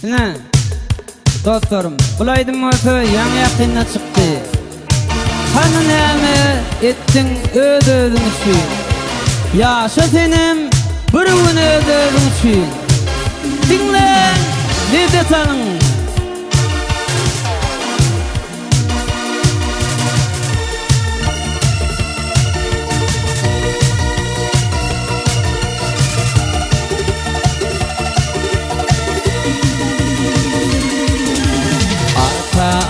Şuna dostlarım, bulaydım olsa yanı yakınına çıktı. Hanı näme ettin öz-özün üçün. Yaşa senim bir gün öz-özün üçün. Dinle ne detanın.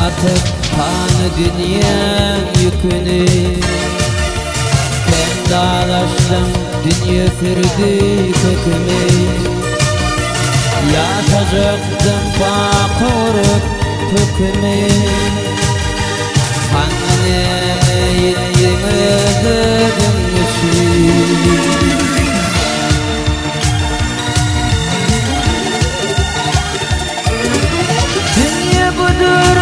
Atıp kanı dünya yükünü kendi ağlaştım dünya sürdü kökümü. Yaşayacaktım bakırıp kökümü. Hangi yemedim için. Dünya budur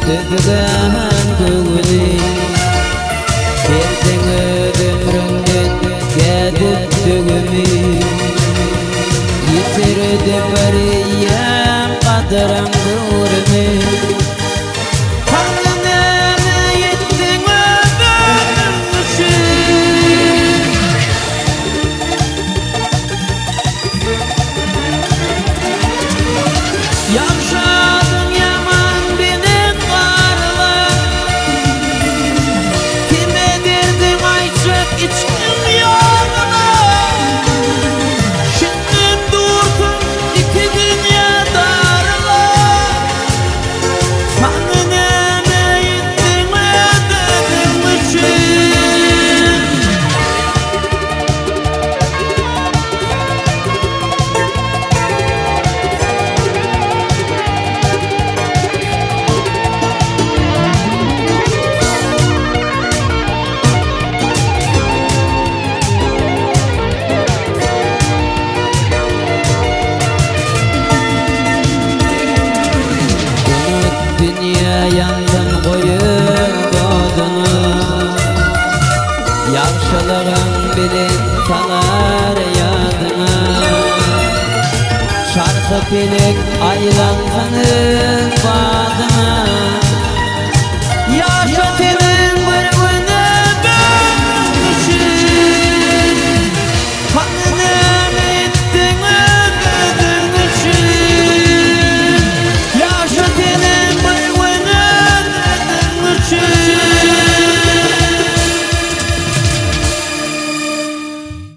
Dögüden dögüni Berdin ödümründen gedip dögümi Yitirdi bariyem qadram gurmi Hangineme yettin ödüm üçün Yaşadın yaman İçkin yoluna Şimdin durdum iki dünya darla Hangineme yettin ödüm üçün Dünya yandan koyup doğdunu Yaxşılığın bilin salar yadına Şarkı pilik aylantanın badına